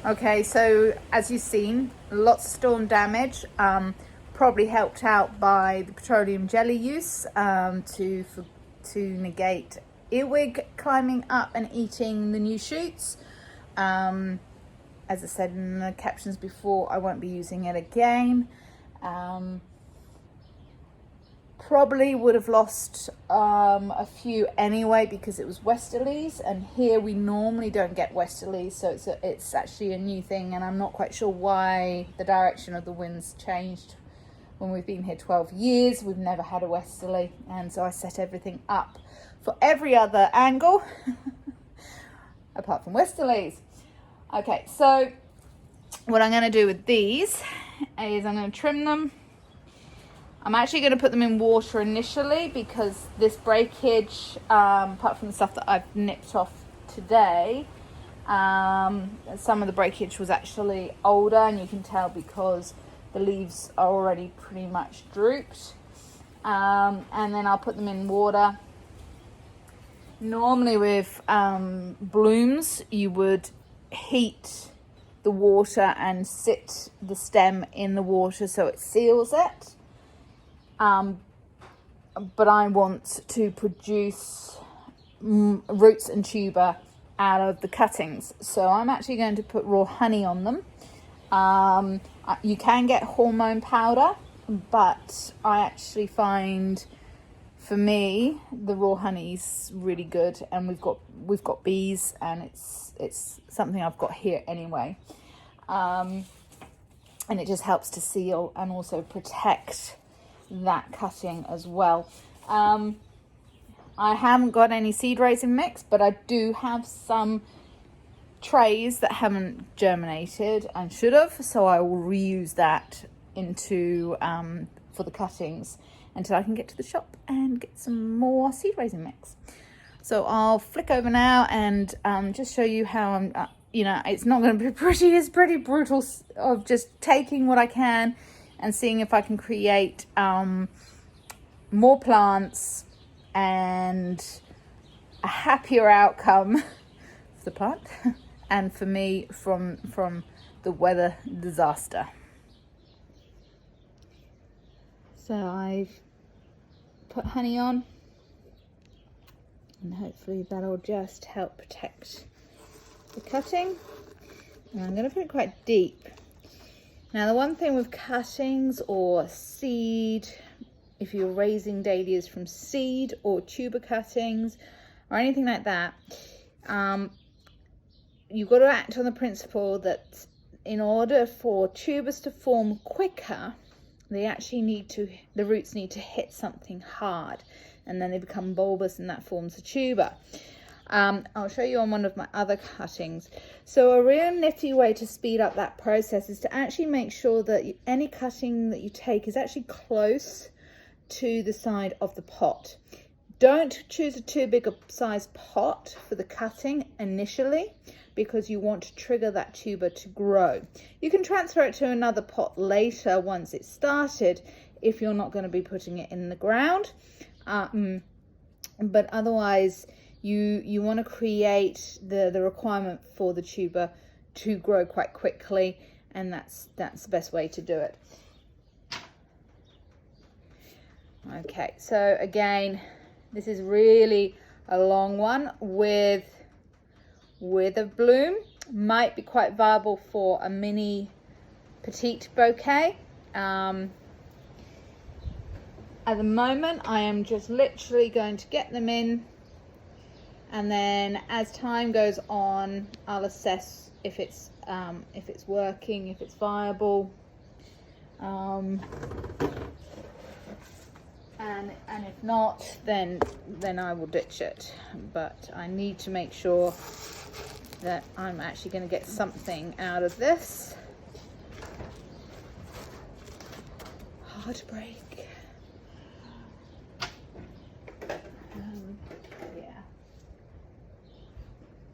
Okay, so as you've seen, lots of storm damage, probably helped out by the petroleum jelly use to negate earwig climbing up and eating the new shoots. As I said in the captions before, I won't be using it again. Probably would have lost a few anyway because it was westerlies, and here we normally don't get westerlies, so it's actually a new thing, and I'm not quite sure why the direction of the winds changed. When we've been here 12 years, we've never had a westerly, and so I set everything up for every other angle apart from westerlies. Okay, so what I'm going to do with these is I'm going to trim them. I'm actually going to put them in water initially because this breakage, apart from the stuff that I've nipped off today, some of the breakage was actually older, and you can tell because the leaves are already pretty much drooped. And then I'll put them in water. Normally with blooms, you would heat the water and sit the stem in the water so it seals it. But I want to produce roots and tuber out of the cuttings, so I'm actually going to put raw honey on them. You can get hormone powder, but I actually find, for me, the raw honey's really good, and we've got bees, and it's something I've got here anyway, and it just helps to seal and also protect that cutting as well. I haven't got any seed raising mix, but I do have some trays that haven't germinated and should have, so I will reuse that into for the cuttings until I can get to the shop and get some more seed raising mix. So I'll flick over now and just show you how I'm it's not going to be pretty. It's pretty brutal of just taking what I can and seeing if I can create more plants and a happier outcome for the plant and for me from the weather disaster. So I've put honey on, and hopefully that'll just help protect the cutting. And I'm going to put it quite deep. Now, the one thing with cuttings or seed, if you're raising dahlias from seed or tuber cuttings or anything like that, you've got to act on the principle that in order for tubers to form quicker, the roots need to hit something hard, and then they become bulbous, and that forms a tuber. I'll show you on one of my other cuttings. So a real nifty way to speed up that process is to actually make sure that any cutting that you take is actually close to the side of the pot. Don't choose a too big a size pot for the cutting initially, because you want to trigger that tuber to grow. You can transfer it to another pot later once it's started if you're not going to be putting it in the ground, but otherwise you want to create the requirement for the tuber to grow quite quickly, and that's the best way to do it. Okay, so again, this is really a long one with a bloom. Might be quite viable for a mini petite bouquet. At the moment, I am just literally going to get them in, and then as time goes on, I'll assess if it's working, if it's viable, and if not, then I will ditch it. But I need to make sure that I'm actually going to get something out of this. Heartbreak.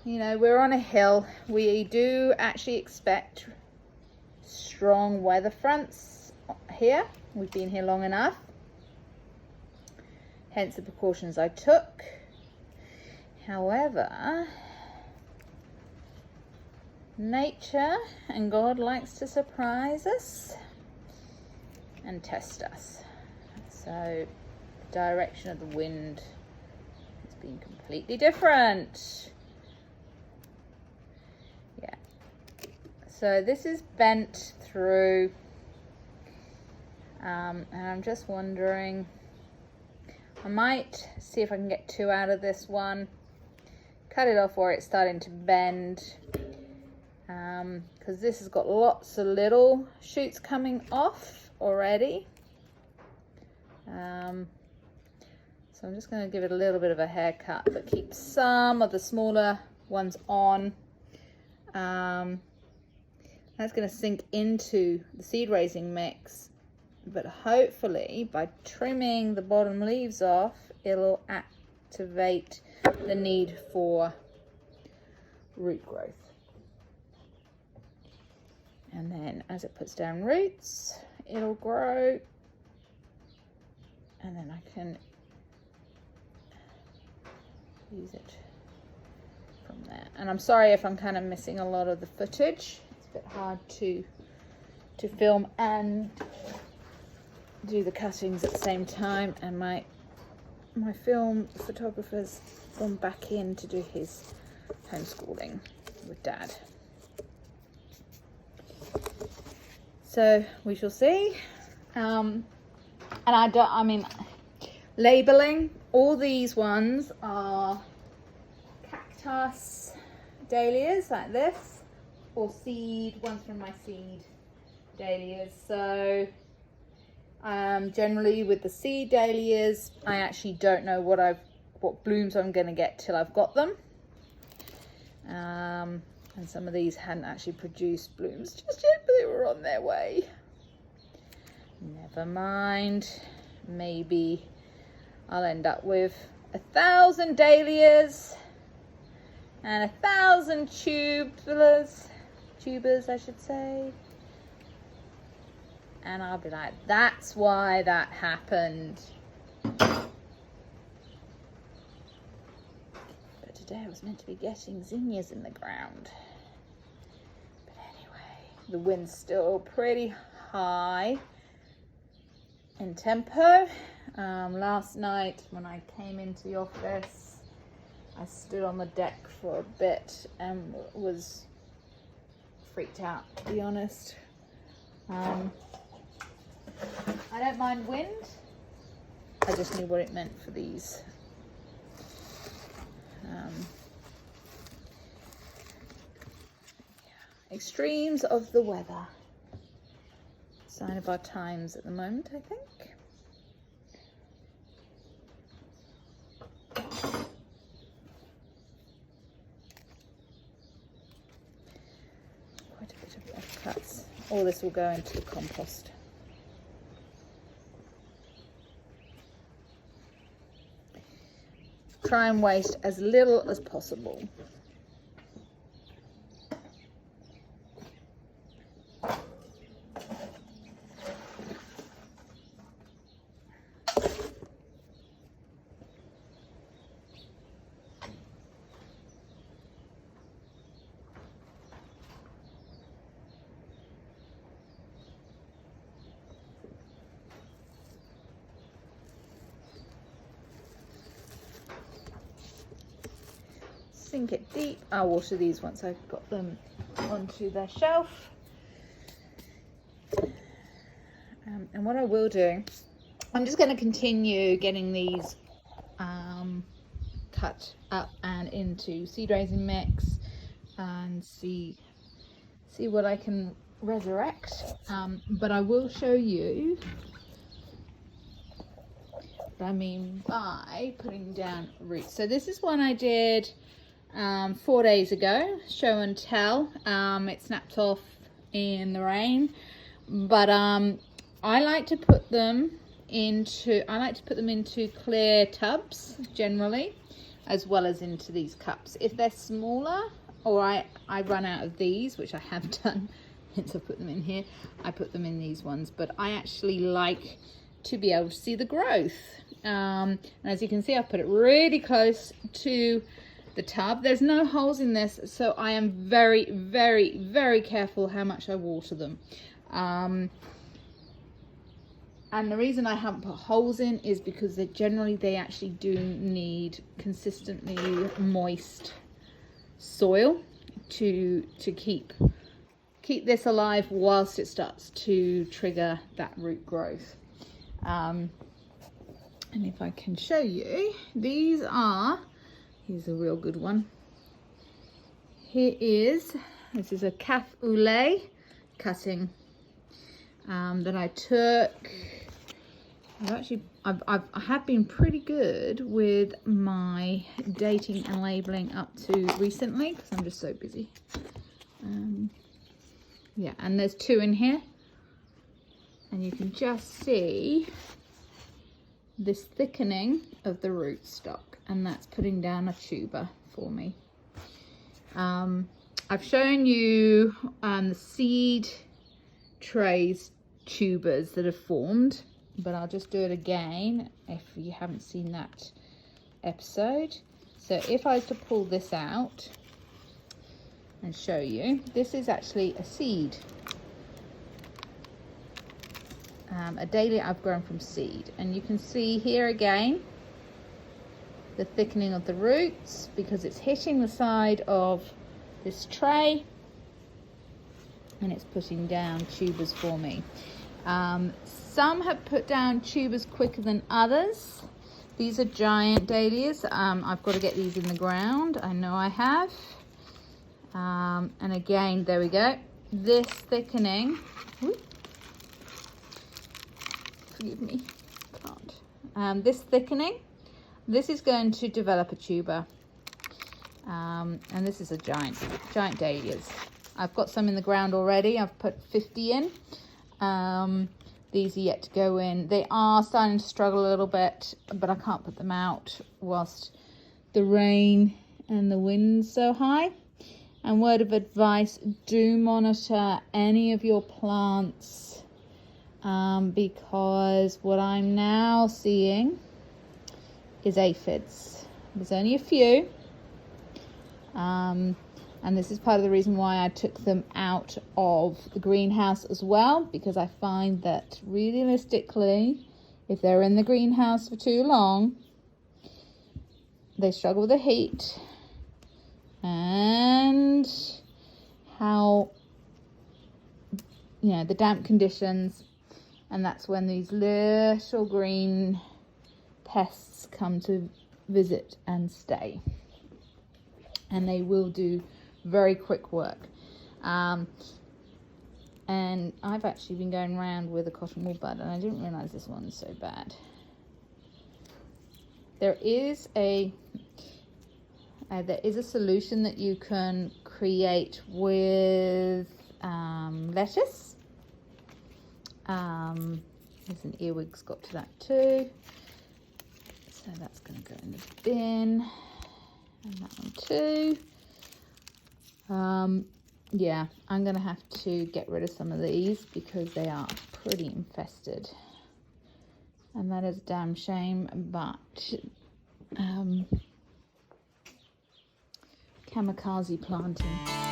Yeah. We're on a hill. We do actually expect strong weather fronts here. We've been here long enough. Hence the precautions I took. However, nature and God likes to surprise us and test us. So the direction of the wind has been completely different. Yeah. So this is bent through, and I'm just wondering, I might see if I can get 2 out of this one, cut it off where it's starting to bend, because this has got lots of little shoots coming off already. So I'm just going to give it a little bit of a haircut, but keep some of the smaller ones on. That's going to sink into the seed raising mix, but hopefully by trimming the bottom leaves off, it'll activate the need for root growth. And then as it puts down roots, it'll grow, and then I can use it from there. And I'm sorry if I'm kind of missing a lot of the footage. It's a bit hard to film and do the cuttings at the same time, and my film photographer's gone back in to do his homeschooling with Dad. So we shall see. And I mean, labeling, all these ones are cactus dahlias like this, or seed, ones from my seed dahlias. So generally with the seed dahlias, I actually don't know what blooms I'm going to get till I've got them. And some of these hadn't actually produced blooms just yet, but they were on their way. Never mind. Maybe I'll end up with 1,000 dahlias and 1,000 tubers, I should say. And I'll be like, that's why that happened. But today I was meant to be getting zinnias in the ground. But anyway, the wind's still pretty high in tempo. Last night when I came into the office, I stood on the deck for a bit and was freaked out, to be honest. I don't mind wind. I just knew what it meant for these. Extremes of the weather. Sign of our times at the moment, I think. Quite a bit of rough cuts. All this will go into the compost. Try and waste as little as possible. Sink it deep. I'll water these once I've got them onto their shelf. And what I will do, I'm just going to continue getting these cut up and into seed raising mix and see what I can resurrect. But I will show you what I mean by putting down roots. So this is one I did 4 days ago, show and tell. It snapped off in the rain, but I like to put them into clear tubs generally, as well as into these cups. If they're smaller, or I run out of these, which I have done since I put them in here, I put them in these ones. But I actually like to be able to see the growth, and as you can see, I put it really close to the tub. There's no holes in this, so I am very, very, very careful how much I water them. And the reason I haven't put holes in is because they actually do need consistently moist soil to keep this alive whilst it starts to trigger that root growth. And if I can show you, here's a real good one. This is a calf oulé cutting that I took. I have been pretty good with my dating and labeling up to recently because I'm just so busy. Yeah, and there's 2 in here, and you can just see this thickening of the rootstock, and that's putting down a tuber for me. I've shown you the seed trays tubers that have formed, but I'll just do it again if you haven't seen that episode. So if I was to pull this out and show you, this is actually a seed. A dahlia I've grown from seed, and you can see here again the thickening of the roots because it's hitting the side of this tray and it's putting down tubers for me. Some have put down tubers quicker than others. These are giant dahlias. I've got to get these in the ground. I know I have. And again, there we go. This thickening. Whoop, forgive me, can't. This thickening, this is going to develop a tuber. And this is a giant dahlias. I've got some in the ground already. I've put 50 in. These are yet to go in. They are starting to struggle a little bit, but I can't put them out whilst the rain and the wind's so high. And word of advice, do monitor any of your plants because what I'm now seeing is aphids. There's only a few. And this is part of the reason why I took them out of the greenhouse as well, because I find that realistically, if they're in the greenhouse for too long, they struggle with the heat and the damp conditions, and that's when these little green pests come to visit and stay, and they will do very quick work. And I've actually been going around with a cotton wool bud, and I didn't realize this one's so bad. There is a solution that you can create with lettuce. There's an earwig's got to that too, so that's going to go in the bin, and that one too. Yeah, I'm going to have to get rid of some of these because they are pretty infested, and that is a damn shame, but kamikaze planting.